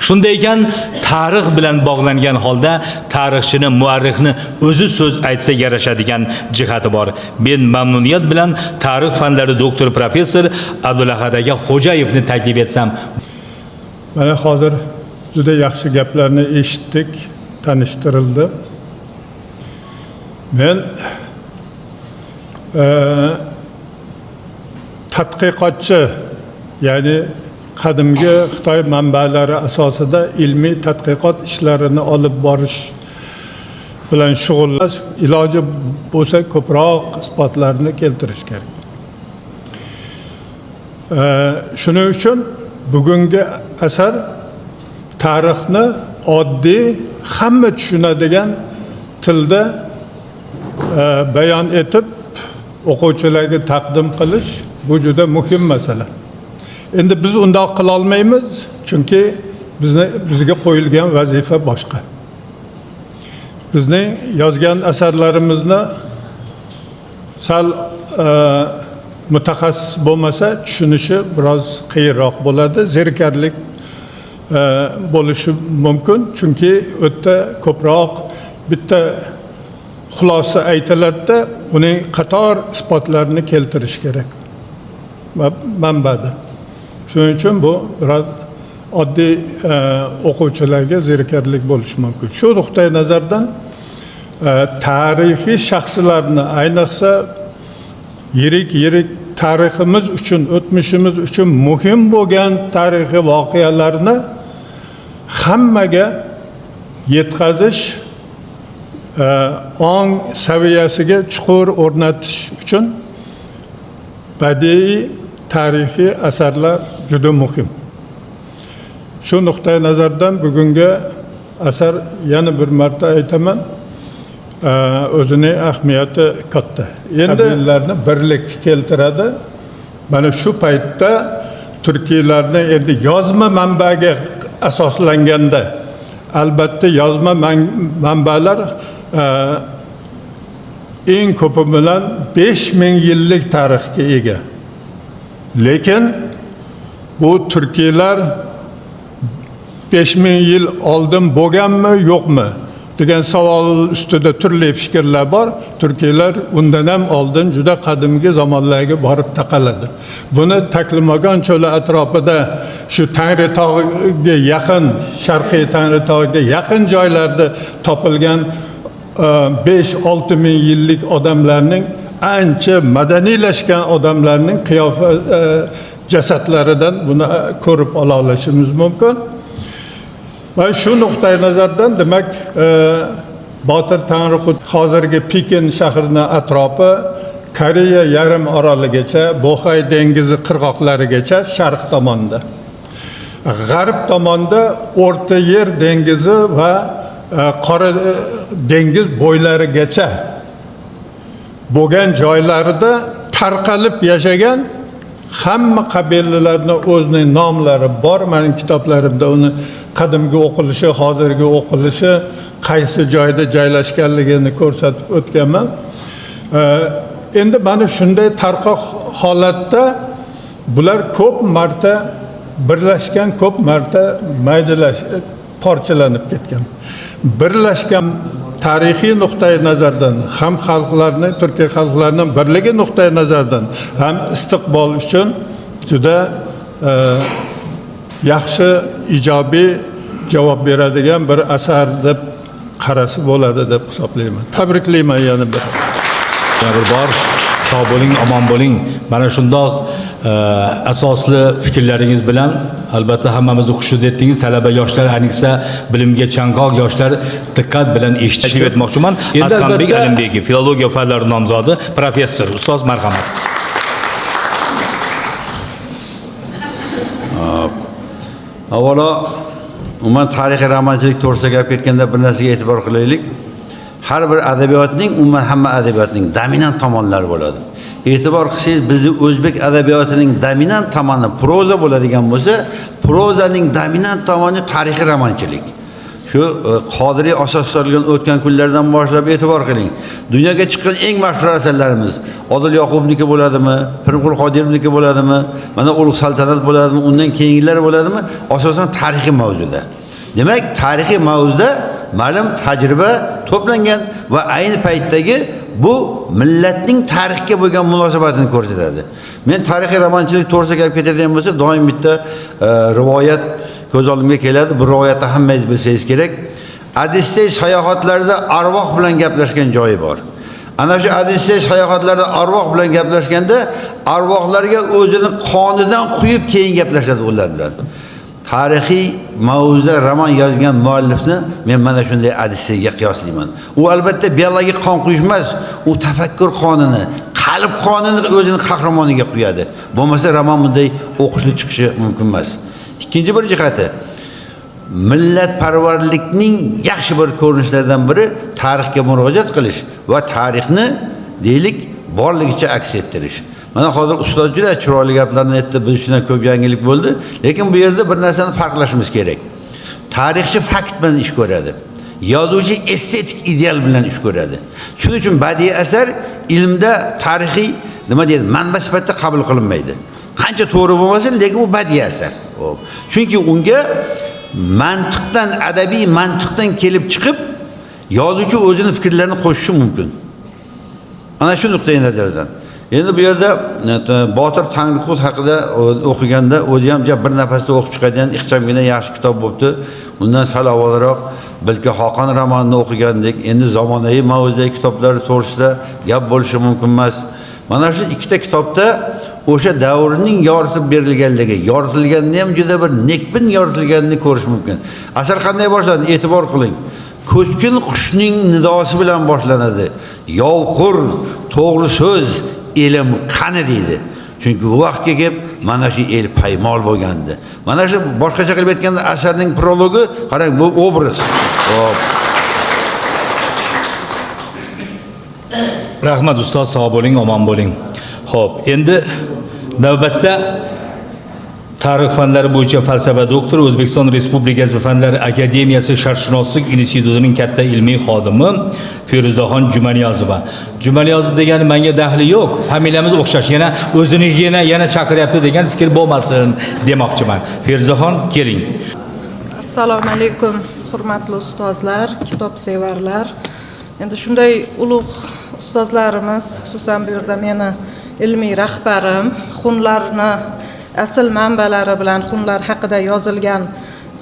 Shunday ekan, tarix bilan bog'langan holda tarixchini, muarrixni o'zi so'z aytsa yarashadigan jihati bor. Men mamnuniyat bilan tarix fanlari doktor professor Abdulahad aka Xo'jayevni taklif etsam. Mana hozir juda yaxshi gaplarni eshitdik, tanishtirildi. Men tadqiqotchi, ya'ni qadimgi Xitoy manbalari asosida ilmiy tadqiqot ishlarini olib borish bilan shug'ullanish, iloji bo'lsa ko'proq isbotlarni keltirish kerak. Shuning uchun bugungi asar tarixni oddiy, hamma tushunadigan tilda bayon etib o'quvchilarga taqdim qilish bu juda muhim masala. Endi biz undoq qila olmaymiz, chunki bizga qo'yilgan vazifa boshqa. Bizning yozgan asarlarimizni sal mutaxassis bo'lmasa tushunishi biroz qiyinroq bo'ladi, zerikarlik bo'lishi mumkin, chunki o'ta ko'proq bitta xulosa aytiladi, uning qator isbotlarini keltirish kerak manbada. Shuning uchun bu biroz oddiy o'quvchilarga zerikarlik bo'lishi mumkin. Shu nuqtai nazardan tarixiy shaxslarni, ayniqsa yirik tariximiz uchun, o'tmishimiz uchun muhim bo'lgan tarixiy voqealarni hammaga yetkazish, ong saviyasiga chuqur o'rnatish uchun badiiy tarixiy asarlar juda muhim. Shu nuqtai nazardan bugungi asar, yana bir marta aytaman, o'zining ahamiyati katta. Endi qabillarni birlik keltiradi. Mana shu paytda turkiylarni endi yozma manbaga asoslanganda, albatta yozma manbalar eng ko'pi bilan 5000 yillik tarixga ega. Lekin bu turkiylar 5000 yil oldin bo'lganmi, yo'qmi degan savol ustida turli fikrlar bor. Turkiylar undan ham oldin juda qadimgi zamonlarga borib taqaladi. Buni Taklimagon cho'li atrofida shu Tangritog'ga yaqin, Sharqiy Tangritog'ga yaqin joylarda topilgan 5-6 ming yillik odamlarning, ancha madaniylashgan odamlarning qiyofa jasadlaridan buni ko'rib ola olishimiz mumkin. Va shu nuqtai nazardan demak Botir Tangriqut hozirgi Pekin shahrining atrofi Koreya yarim oroligacha, Boxay dengizi qirg'oqlarigacha sharq tomonda. G'arb tomonda O'rta Yer dengizi va Qora dengiz bo'ylarigacha bo'lgan joylarida tarqalib yashagan hamma qabilalarning o'zining nomlari bor. Mening kitoblarimda uni qadimgi o'qilishi, hozirgi o'qilishi, qaysi joyda joylashganligini ko'rsatib o'tganman. Endi mana shunday tarqoq holatda bular ko'p marta birlashgan, ko'p marta parchalanib ketgan. Birlashgan tarixiy nuqtai nazardan ham xalqlarning, Turkiya xalqlarining birligi nuqtai nazardan ham istiqbol uchun juda yaxshi, ijobiy javob beradigan bir asar deb qarasi bo'ladi deb hisoblayman. Tabriklayman yana bir. Yana bir bor sog' bo'ling, omon bo'ling. Mana shundoq asosli fikrlaringiz bilan albatta hammamizni xushnud etdingiz. Talaba yoshlar, ayniqsa bilimga chanqoq yoshlar diqqat bilan eshitishni aytmoqchiman. Adhambek Alimbekov, filologiya fanlari nomzodi, professor, ustoz, marhamat. Avvalo, umuman tarixiy romanchilik to'g'risida gap ketganda bir narsaga e'tibor qilaylik. Har bir adabiyotning, umuman hamma adabiyotning dominant tomonlari bo'ladi. E'tibor qilsangiz, bizning o'zbek adabiyotining dominant tomoni proza bo'ladigan bo'lsa, prozaning dominant tomoni tarixiy romanchilik. Shu Qodiriy asos solgan o'tgan kunlardan boshlab e'tibor qiling. Dunyoga chiqqan eng mashhur asarlarimiz Odil Yoqubniki bo'ladimi, Pirimqul Qodirovniki bo'ladimi, mana Ulug' saltanat bo'ladimi, undan keyingilar bo'ladimi, asosan tarixiy mavzuda. Demak, tarixiy mavzuda ma'lum tajriba to'plangan va ayni paytdagi bu millatning tarixga bo'lgan munosabatini ko'rsatadi. Men tarixiy romanchilik to'g'risida gap ketadigan bo'lsa, doim bitta rivoyat ko'z oldimga keladi. Bu rivoyatni hammangiz bilsangiz kerak. Odissey sayohatlarida arvoh bilan gaplashgan joyi bor. Ana shu Odissey sayohatlarida arvoh bilan gaplashganda arvohlarga o'zini qonidan quyib keyin gaplashadi ular bilan. Tarixiy mavzuda roman yozgan muallifni men mana shunday Odisseyga qiyoslayman. U albatta biologik qon quyish emas, u tafakkur qonini, qalb qonini o'zini qahramoniga quyadi. Bo'lmasa roman bunday o'qishli chiqishi mumkin emas. Ikkinchi bir jihati, millatparvarlikning yaxshi bir ko'rinishlaridan biri tarixga murojaat qilish va tarixni deylik borligicha aks ettirish. Mana hozir ustoz juda chiroyli gaplarni aytdi, biz uchun ko'p yangilik bo'ldi, lekin bu yerda bir narsani farqlashimiz kerak. Tarixchi fakt bilan ish ko'radi. Yozuvchi estetik ideal bilan ish ko'radi. Shuning uchun badiiy asar ilmda tarixiy nima deydi, manba sifatida qabul qilinmaydi. Qancha to'g'ri bo'lmasin, lekin u badiiy asar. Chunki unga mantiqdan, adabiy mantiqdan kelib chiqib, yozuvchi o'zini fikrlarini qo'shishi mumkin. Ana shu nuqtai nazardan. Endi bu yerda Botir Tangriqut haqida o'qiganda o'zi ham bir nafasda o'qib chiqadigan ixchamgina yaxshi kitob bo'libdi. Undan sal avvalroq Bilka Xoqon romanini o'qigandik. Endi zamonaviy mavzudagi kitoblar to'g'risida gap bo'lishi mumkin emas. Mana shu ikkita kitobda o'sha davrning yoritib berilganligi, yoritilganini ham juda bir nekbin yoritilganini ko'rish mumkin. Asar qanday boshlandi? E'tibor qiling. Ko'chkin qushning nidosi bilan boshlanadi. Yovqur, to'g'ri so'z, elim qani deydi. Chunki bu vaqtga kelib mana shu el paymol bo'lgandi. Mana shu boshqacha qilib aytganda asarning prologi, qarang, bu obraz. Hop. Rahmat ustoz, sog' bo'ling, omon bo'ling. Xo'p, endi navbatda tarix fanlari bo'yicha falsafa doktori, O'zbekiston Respublikasi Fanlar Akademiyasi Sharqshunoslik institutining katta ilmiy xodimi Feruzaxon Jumaniyozova. Jumaniyozov degani menga daxli yo'q. Familiyamiz o'xshash. Yana o'zini yana chaqiryapti degan fikr bo'lmasin demoqchiman. Feruzaxon, keling. Assalomu alaykum, hurmatli ustozlar, kitobsevarlar. Endi shunday ulug' ustozlarimiz, xususan bu yerda meni ilmiy rahbarim, xunlarni asl manbalari bilan, xunlar haqida yozilgan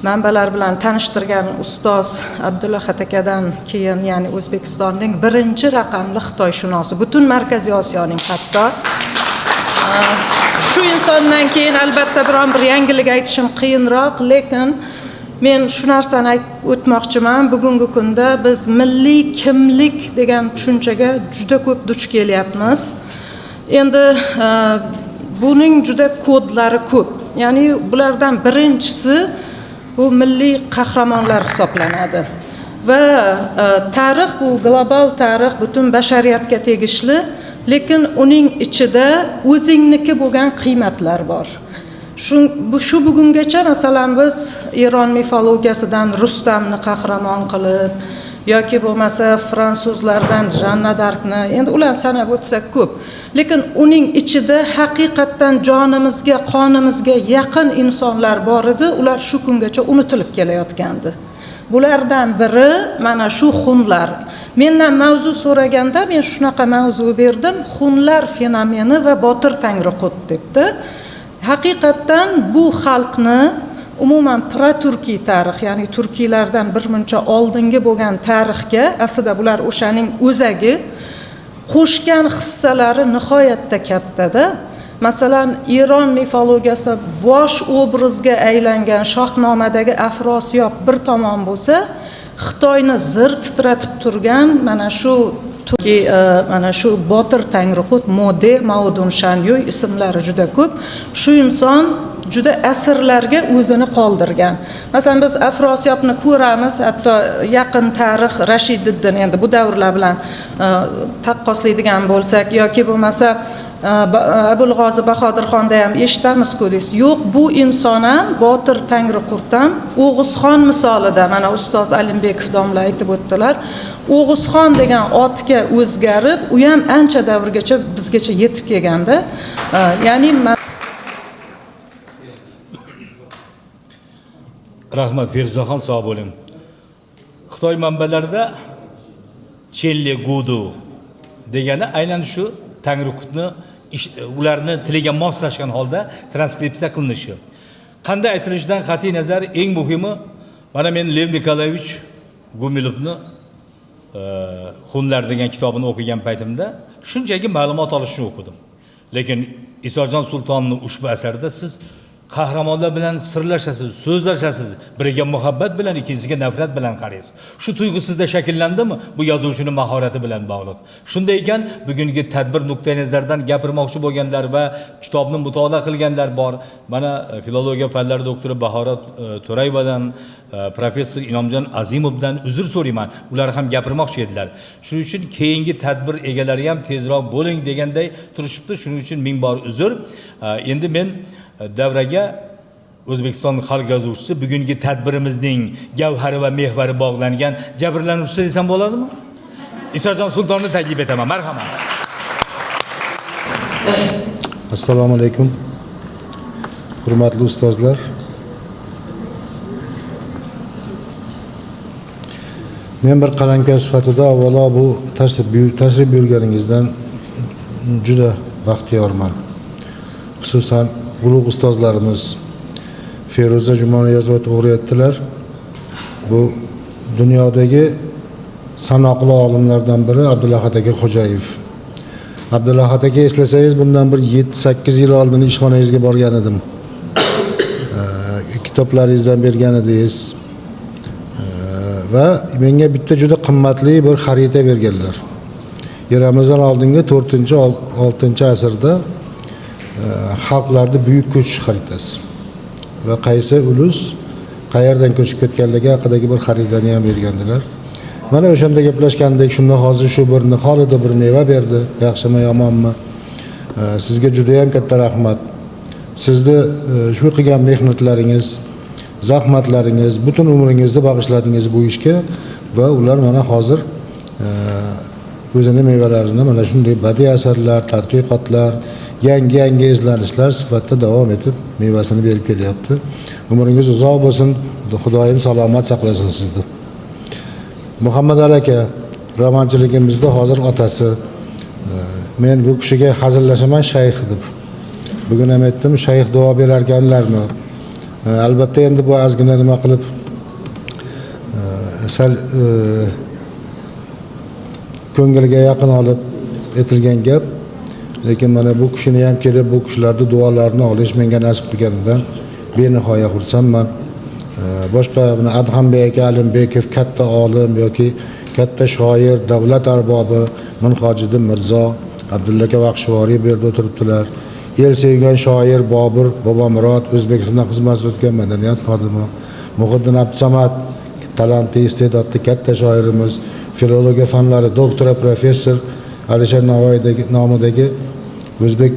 manbalar bilan tanishtirgan ustoz Abdullahat akadan keyin, ya'ni O'zbekistonning birinchi raqamli xitoyshunosi, butun Markaziy Osiyoning hatto. Shu insondan keyin albatta biron bir yangilik aytishim qiyinroq, lekin men shu narsani aytib o'tmoqchiman. Bugungi kunda biz milliy kimlik degan tushunchaga juda ko'p duch kelyapmiz. Endi buning juda kodlari ko'p. Ya'ni bulardan birinchisi bu milliy qahramonlar hisoblanadi. Va tarix, bu global tarix, butun bashariyatga tegishli, lekin uning ichida o'zingniki bo'lgan qiymatlar bor. Shu bugungacha masalan biz Eron mifologiyasidan Rustamni qahramon qilib yoki bo'lmasa fransuzlardan Janna d'Arkni, endi ular sanab o'tsak ko'p. Lekin uning ichida haqiqatdan jonimizga, qonimizga yaqin insonlar bor edi, ular shu kungacha unutilib kelayotgandi. Bulardan biri mana shu xunlar. Mendan mavzu so'raganda men shunaqa mavzu berdim, xunlar fenomeni va Botir Tangriqut debdi. Haqiqatdan bu xalqni umuman pro-turkiy tarix, ya'ni turkiylardan bir muncha oldingi bo'lgan tarixga, aslida bular o'shaning o'zagi, qo'shgan hissalari nihoyatda kattada. Masalan, Eron mifologiyasida bosh obrazga aylangan Shohnomadagi Afrosiyob bir tomon bo'lsa, Xitoyni zir titratib turgan mana shu Botir Tangriqut, Mode, Maudun Shanyoy ismlari juda ko'p. Shu inson juda asrlarga o'zini qoldirgan. Masalan, biz Afrosiyobni ko'ramiz, hatto yaqin tarix Rashididdin, endi bu davrlar bilan taqqoslaydigan bo'lsak, yoki bo'lmasa Abulg'ozi Bahodirxonda ham eshitamiz-ku deysiz. Yo'q, bu inson ham Botir Tangriqut ham O'g'izxon misolida, mana ustoz Alimbekov domla aytib o'tdilar. O'g'izxon degan otga o'zgarib, u ham ancha davrgacha bizgacha yetib kelganda, ya'ni Rahmat Feruzaxon, sog' bo'ling. Xitoy manbalarida Chenli Gudu degani aynan shu Tangriqutni ularni tiliga moslashgan holda transkripsiya qilinishi. Qanday aytilishidan qat'iy nazar eng muhimi mana men Lev Nikolayevich Gumilovni Xunlar degan kitobini o'qigan paytimda shunchaki ma'lumot olishni o'qidim. Lekin Isojon Sultonning ushbu asarida siz qahramonlar bilan sirlashasiz, so'zlashasiz, biriga muhabbat bilan, ikkinchisiga nafrat bilan qaraysiz. Shu tuyg'u sizda shakllandimi? Bu yozuvchining mahorati bilan bog'liq. Shunday ekan, bugungi tadbir nuqtai nazaridan gapirmoqchi bo'lganlar va kitobni mutolaa qilganlar bor. Mana filologiya fanlari doktori Bahorat To'rayevadan, professor Inomjon Azimovdan uzr so'rayman. Ular ham gapirmoqchi edilar. Shuning uchun keyingi tadbir egalari ham tezroq bo'ling deganday turishibdi. Shuning uchun ming bor uzr. Endi men davraga O'zbekiston xalq yozuvchisi bugungi tadbirimizning gavhari va mehvari bog'langan jabrlanuvchisi desam bo'ladimi? Isojon Sultonni taklif etaman. Marhamat. Assalomu alaykum. Hurmatli ustozlar. Men bir qalamkor sifatida avvalo bu tashrif buyurganingizdan juda baxtiyorman. Xususan ulug' ustozlarimiz Feruza Jumoni yozib o'rgatdilar. Bu dunyodagi sanoqli olimlardan biri Abdulahad aka Xo'jayev. Abdulahad aka eslasangiz bundan bir 7-8 yil oldin ishxonangizga borgan edim. Kitoblaringizdan bergan edingiz. Va menga bitta juda qimmatli bir xarita berganlar. Yeramizdan oldingi 4-6 asrda xalqlarda buyuk ko'chish xaritasi va qaysi ulus qayerdan ko'chib ketganligi haqidagi bir xaritani ham bergandilar. Mana o'shanda gaplashgandek, shunda hozir shu birni Xolida bir meva berdi, yaxshimi yomonmi? Sizga juda ham katta rahmat. Sizni shu qilgan mehnatlaringiz, zahmatlaringiz, butun umringizni bag'ishladingiz bu ishga va ular mana hozir o'zini mevalarini mana shunday badiiy asarlar, tadqiqotlar, yangi izlanishlar sifatida davom etib mevasini berib kelyapti. Umringiz uzoq bo'lsin, Xudoyim salomat saqlasin sizni. Muhammad Ali aka romanchiligimizda hozir otasi. Men bu kishiga hazillashaman shayx deb. Bugun ham aytdim, shayx duo berar ekanlarmi? Albatta endi bu ozgina nima qilib sal ko'ngilga yaqin olib aytilgan gap. Lekin mana bu kishini ham kelib bu kishilarning duolarini olish menga nasib qilganidan benihoya xursandman. Boshqa buni Adhambek aka Alimbekov katta olim yoki katta shoir, davlat arbobi, Minhojiddin Mirzo, Abdulla aka Vaqshvoriy bu yerda o'tiribdilar. El sevgan shoir Bobur Bobomurod, O'zbekistonda xizmat o'tgan madaniyat xodimi, Muhiddin Abdusamad, talantli, iste'dodli katta shoirimiz, filologiya fanlari doktori, professor Alisher Navoiydagi nomidagi O'zbek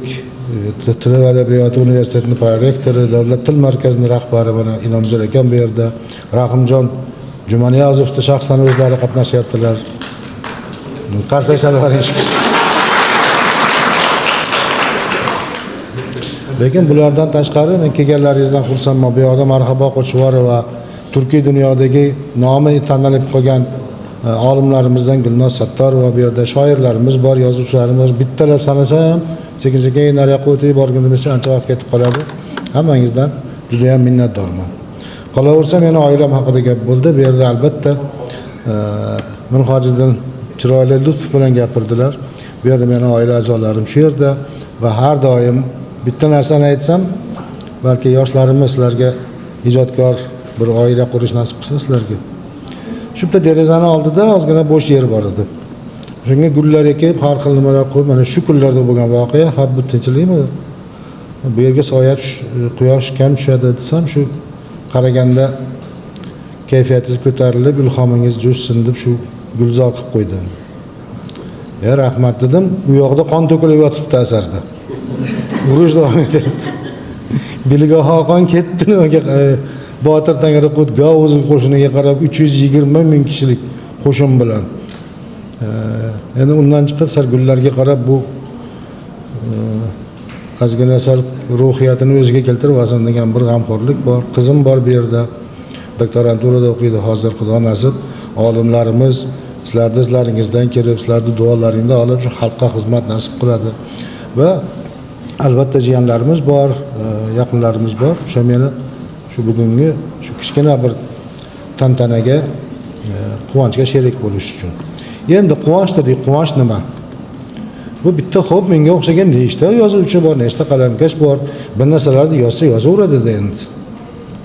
Tili va adabiyoti universitetining prorektori, Davlat til markazining rahbari mana Inomjon akam bu yerda, Rahimjon Jumaniyozovni shaxsan o'zlari qatnashyaptilar. Qarsak chalvaringiz. Lekin bulardan tashqari men kelganlaringizdan xursandman. Bu yoqda Marhabo Qo'chvorova, Turkiy dunyodagi nomi tanilib qolgan olimlarimizdan Gulnoz Sattorova, bu yerda shoirlarimiz bor, yozuvchilarimiz. Bittalab sanasam, sekin-sekin nariyoqqa o'tib borganimizcha ancha vaqt ketib qoladi. Hammangizdan juda ham minnatdorman. Qolaversa, meni oilam haqida gap bo'ldi. Bu yerda albatta Minhojiddin chiroyli lutf bilan gapirdilar. Bu yerda meni oila a'zolarim shu yerda va har doim bitta narsani aytsam, balki yoshlarimiz sizlarga ijodkor bir oila qurish nasib qilsa sizlarga. Shu yerda derazani oldida ozgina bo'sh yer bor edi. Shunga gullar ekib, har xil nimalar qo'yib, mana shu kunlarda bo'lgan voqea, bu tinchlikmi? Bu yerga soya quyosh kam tushadi desam, shu qaraganda kayfiyatingiz ko'tarilib, ilhomingiz jo'shsin deb shu gulzor qilib qo'ydi. Rahmat dedim. U yoqda qon to'kilib yotibdi asarda. Urush davom etyapti. Bilga Xoqon ketdi nimaga Botir Tangriqut Gavuzning qo'shiniga qarab 320 ming kishilik qo'shin bilan. Endi undan chiqib sal gullarga qarab bu ozgina sal ruhiyatini o'ziga keltirib olsin degan bir g'amxo'rlik bor. Qizim bor bu yerda. doktoranturada o'qiydi hozir, xudo nasib olimlarimiz sizlarni izlaringizdan kelib, sizlarni duolaringdan olib shu xalqqa xizmat nasib qiladi. Va albatta jiyanlarimiz bor, yaqinlarimiz bor. O'sha meni shu bugungi shu kichkina bir tantanaga quvonchga sherik bo'lish uchun. Endi quvonch dedik, quvonch nima? Bu bitta xo'p menga o'xshagan nechta yozuvchi bor, nechta qalamkash bor. Bir narsalarni yozsa yozaveradi endi.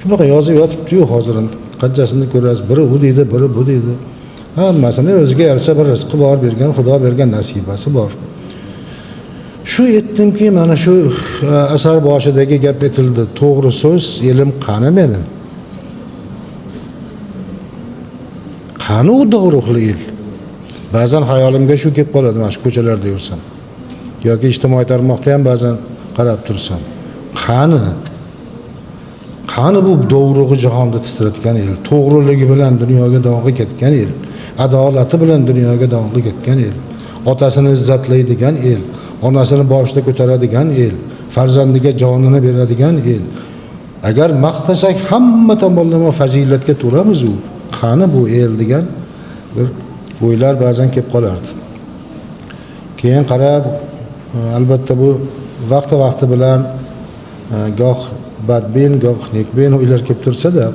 Shunaqa yozib yotibdi-yu hozir qanchasini ko'rasiz, biri u deydi, biri bu deydi. Hammasini o'ziga yarasha bir rizqi bor, bergan Xudo bergan nasibasi bor. Shu aytdimki, mana shu asar boshidagi gap aytildi. To'g'ri so'z, ilm qani meni? Qani u doğruqli il? Ba'zan hayolimga shu kelib qoladi, mana shu ko'chalarda yursam. Yoki ijtimoiy tarmoqda ham ba'zan qarab tursam. Qani bu doğruğu jahonda titratgan el, to'g'riligi bilan dunyoga dong'i ketgan el, adolati bilan dunyoga dong'i ketgan el, otasini izzatlaydigan el, onasini boshida ko'taradigan el, farzandiga jonini beradigan el. Agar maqtasak hamma tomonlama fazilatga to'ramiz u. Qani bu el degan bir o'ylar ba'zan kelib qolardi. Keyin qarab, albatta bu vaqti bilan goh badbin, goh nekbin o'ylar kelib tursa-da,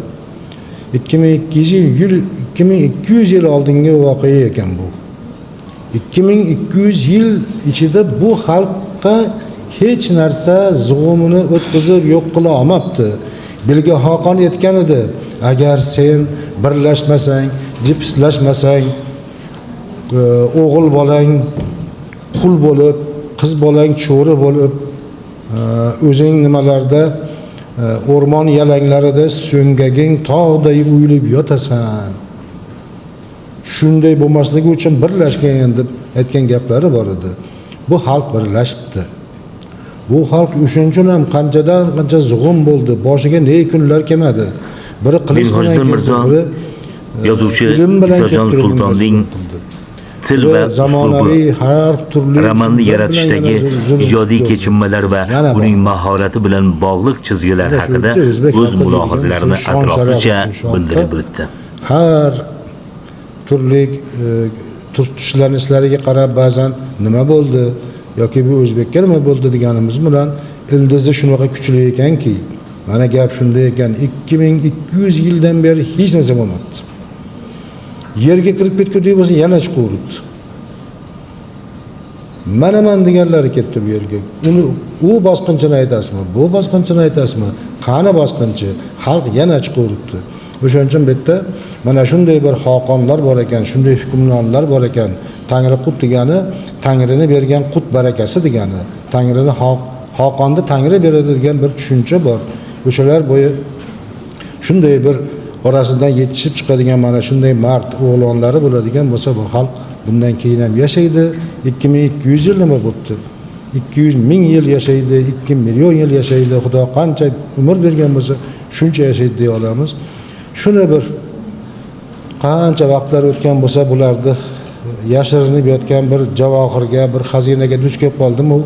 2200 yil oldingi voqea ekan bu. 2200 yil ichida bu xalqqa hech narsa zug'umini o'tkazib yo'q qila olmabdi. Bilga Xoqon aytgan edi, agar sen birlashmasang, jipslashmasang, o'g'il bolang qul bo'lib, qiz bolang cho'ri bo'lib, o'zing nimalarda o'rmon yalanglarida so'ngaging tog'day uyilib yotasan. Shunday bo'lmasligi uchun birlashgan deb aytgan gaplari bor edi. Bu xalq birlashibdi. Bu xalq o'shaning uchun ham qanchadan qancha zug'um bo'ldi, boshiga ne kunlar kelmadi. Biri qilich bilan keldi, biri yozuvchi ilm bilan Isojon Sultonning til va zamonaviy har turli romanni yaratishdagi ijodiy kechinmalar va uning mahorati bilan bog'liq chizgilar haqida o'z mulohazalarini atroflicha bildirib o'tdi. Har turli turtishlanishlarga qarab ba'zan nima bo'ldi yoki bu o'zbekka nima bo'ldi deganimiz bilan ildizi shunaqa kuchli ekanki, mana gap shunday ekan, 2200 yildan beri hech narsa bo'lmadi. Yerga kirib ketgudek bo'lsa yana chiqaverdi. Mana deganlari ketdi bu yerga. U bosqinchini aytasizmi? Bu bosqinchini aytasizmi? Qani bosqinchi? Xalq yana chiqaverdi. O'shaning uchun bu yerda mana shunday bir xoqonlar bor ekan, shunday hukmronlar bor ekan. Tangri qut degani, Tangrini bergan qut barakasi degani. Tangrini xoqonni Tangri beradi degan bir tushuncha bor. O'shalar bo'yi shunday bir orasidan yetishib chiqadigan mana shunday mard o'g'lonlari bo'ladigan bo'lsa, bu xalq bundan keyin ham yashaydi. 2200 yil nima bo'pti? 200 ming yil yashaydi, 2 million yil yashaydi. Xudo qancha umr bergan bo'lsa, shuncha yashaydi deya olamiz. Shuni bir qancha vaqtlar o'tgan bo'lsa, bularni yashirinib yotgan bir javohirga, bir xazinaga duch kelib qoldim. U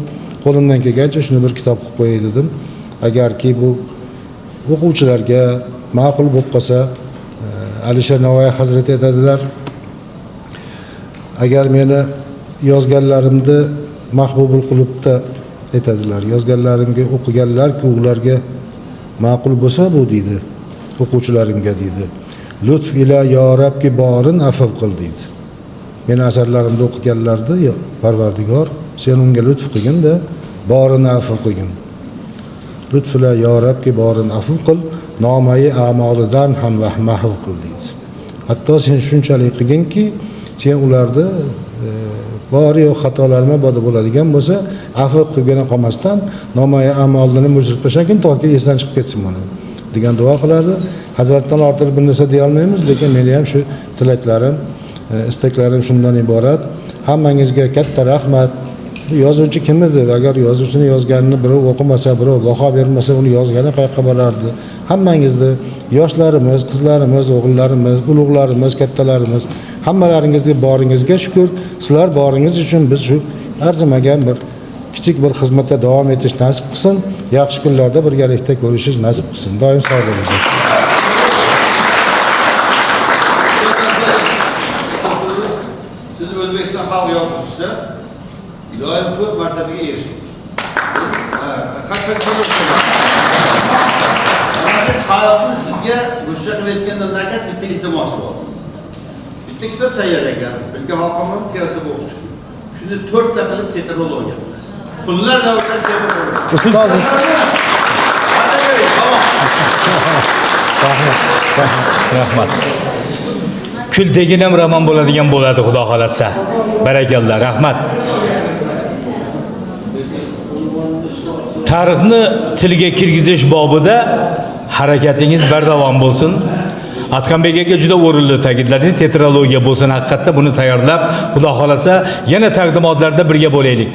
qo'limdan kelgancha shuni bir kitob qilib qo'yay dedim. Agarki bu o'quvchilarga ma'qul bo'lib qolsa, Alisher Navoiy Hazrati aytadilar, agar meni yozganlarimni mahbubul qulubda aytadilar, yozganlarimga o'qiganlar-ku, ularga ma'qul bo'lsa bu deydi, o'quvchilarimga deydi, lutf ila yo Rabbki borin afv qil deydi. Meni asarlarimda o'qiganlarni, Parvardigor, sen unga lutf qilgin-da, borini afv qilgin. Lutf ila yo Rabbki borin afv qil, nomai a'molidan ham mahv qil deydi. Hatto sen shunchalik qilginki, sen ularni bori yo'q xatolarma boda bo'ladigan bo'lsa, afv qilgani qolmasdan nomai a'molini mujrib tashlagan toki esdan chiqib ketsin mana degan duo qiladi. Hazratdan ortiq bir narsa deya olmaymiz, lekin meni ham shu tilaklarim, istaklarim shundan iborat. Hammangizga katta rahmat. Bu yozuvchi kim edi? Agar yozuvchini yozganini birov o'qimasa, birov baho bermasa, uni yozgani qayerga borardi? Hammangizni, yoshlarimiz, qizlarimiz, o'g'illarimiz, ulug'larimiz, kattalarimiz, hammalaringizga boringizga shukr. Sizlar boringiz uchun biz shu arzimagan bir kichik bir xizmatda davom etish nasib qilsin. Yaxshi kunlarda birgalikda ko'rishish nasib qilsin. Doim sog' bo'linglar. O'zbekiston xalq yozuvchisi doim ko'p martabaga erishgan. Xalqni sizga ruscha qilib aytganda nakas bitta iltimos bor. Bitta kitob tayyor ekan. Bilgi xalqimning qiyosida o'qib. Shuni 4 ta qilib tetralogiya qilasiz. Pullar davlatdan tetralogiya. Ustoz Rahmat. Kul degan ham roman bo'ladigan bo'ladi, xudo xolasa. Barakalloh, rahmat. Tarixni tilga kirgizish bobida harakatingiz bardavom bo'lsin. Atqanbek aka juda o'rinli ta'kidladingiz, tetralogiya bo'lsin, haqiqatda buni tayyorlab, xudo xolasa yana taqdimotlarda birga bo'laylik.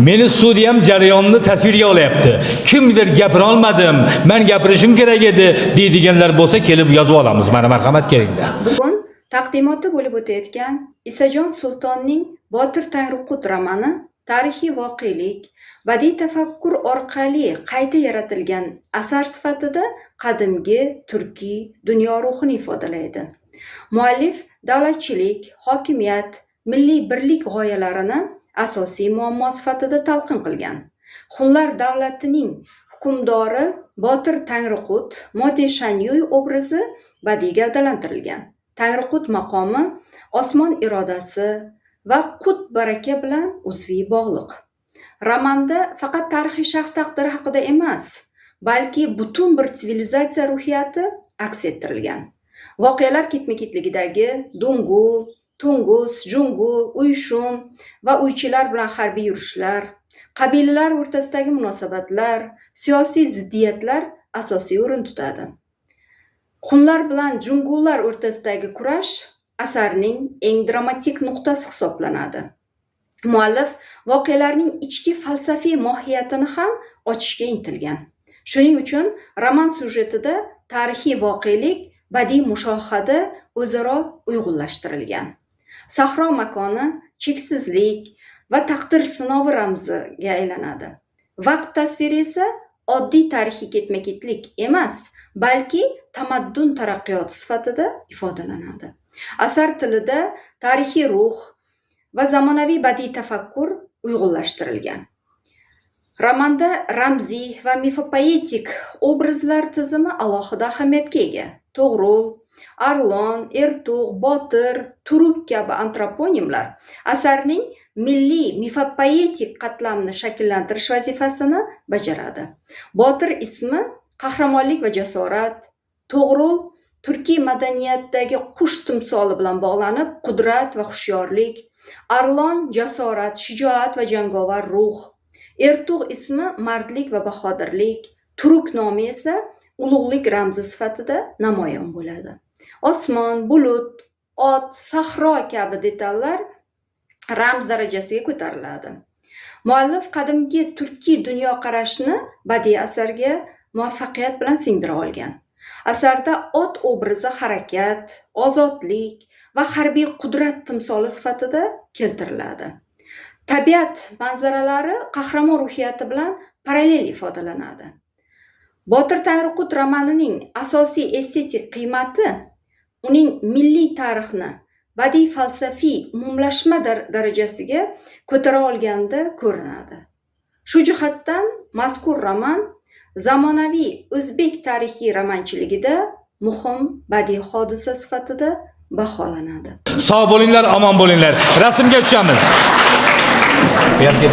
Meni studiyam jarayonni tasvirga olyapti. Kimdir gapira olmadim, men gapirishim kerak edi deydiganlar bo'lsa kelib yozib olamiz. Mana marhamat kerakda. Bugun taqdimoti bo'lib o'tayotgan Isajon Sultonning Botir Tangriqut romani tarixiy voqelik, badiiy tafakkur orqali qayta yaratilgan asar sifatida qadimgi turkiy dunyo ruhini ifodalaydi. Muallif davlatchilik, hokimiyat, milliy birlik g'oyalarini asosiy muammo sifatida talqin qilgan. Xunlar davlatining hukmdori Botir Tangriqut Mode Shanyuy obrazi badiiy gavdalantirilgan. Tangriqut maqomi osmon irodasi va qut baraka bilan uzviy bog'liq. Romanda faqat tarixiy shaxs taqdiri haqida emas, balki butun bir sivilizatsiya ruhiyati aks ettirilgan. Voqealar ketma-ketligidagi Dungu, Tungus, Jungu, Uyshun va uychilar bilan harbiy yurishlar, qabilalar o'rtasidagi munosabatlar, siyosiy ziddiyatlar asosiy o'rin tutadi. Xunlar bilan Jungular o'rtasidagi kurash asarning eng dramatik nuqtasi hisoblanadi. Muallif voqealarning ichki falsafiy mohiyatini ham ochishga intilgan. Shuning uchun roman syujetida tarixiy voqelik, badiiy mushohada o'zaro uyg'unlashtirilgan. Sahro makoni cheksizlik va taqdir sinovi ramziga aylanadi. Vaqt tasviri esa oddiy tarixiy ketma-ketlik emas, balki tamaddun taraqqiyoti sifatida ifodalanadi. Asar tilida tarixiy ruh va zamonaviy badiiy tafakkur uyg'unlashtirilgan. Romanda ramziy va mifopoetik obrazlar tizimi alohida ahamiyatga ega. To'g'rul, Arlon, Ertug', Botir, Turuk kabi antroponimlar asarning milliy mifopoetik qatlamini shakllantirish vazifasini bajaradi. Botir ismi qahramonlik va jasorat, To'g'rul turkiy madaniyatdagi qush timsoli bilan bog'lanib, qudrat va hushyorlik, Arlon jasorat, shijoat va jangovar ruh, Ertug' ismi mardlik va bahodirlik, Turuk nomi esa ulug'lik ramzi sifatida namoyon bo'ladi. Osmon, bulut, ot, sahro kabi detallar ramz darajasiga ko'tariladi. Muallif qadimgi turkiy dunyoqarashni badiiy asarga muvaffaqiyat bilan singdira olgan. Asarda ot obrazi harakat, ozodlik va harbiy qudrat timsoli sifatida keltiriladi. Tabiat manzaralari qahramon ruhiyati bilan parallel ifodalanadi. Botir Tangriqut romanining asosiy estetik qiymati uning milliy tarixni badiiy falsafiy umumlashma darajasiga ko'tara olganda ko'rinadi. Shu jihatdan mazkur roman zamonaviy o'zbek tarixiy romanchiligida muhim badiiy hodisa sifatida baholanadi. Sog' bo'linglar, omon bo'linglar. Rasmga tushamiz. Bu yerga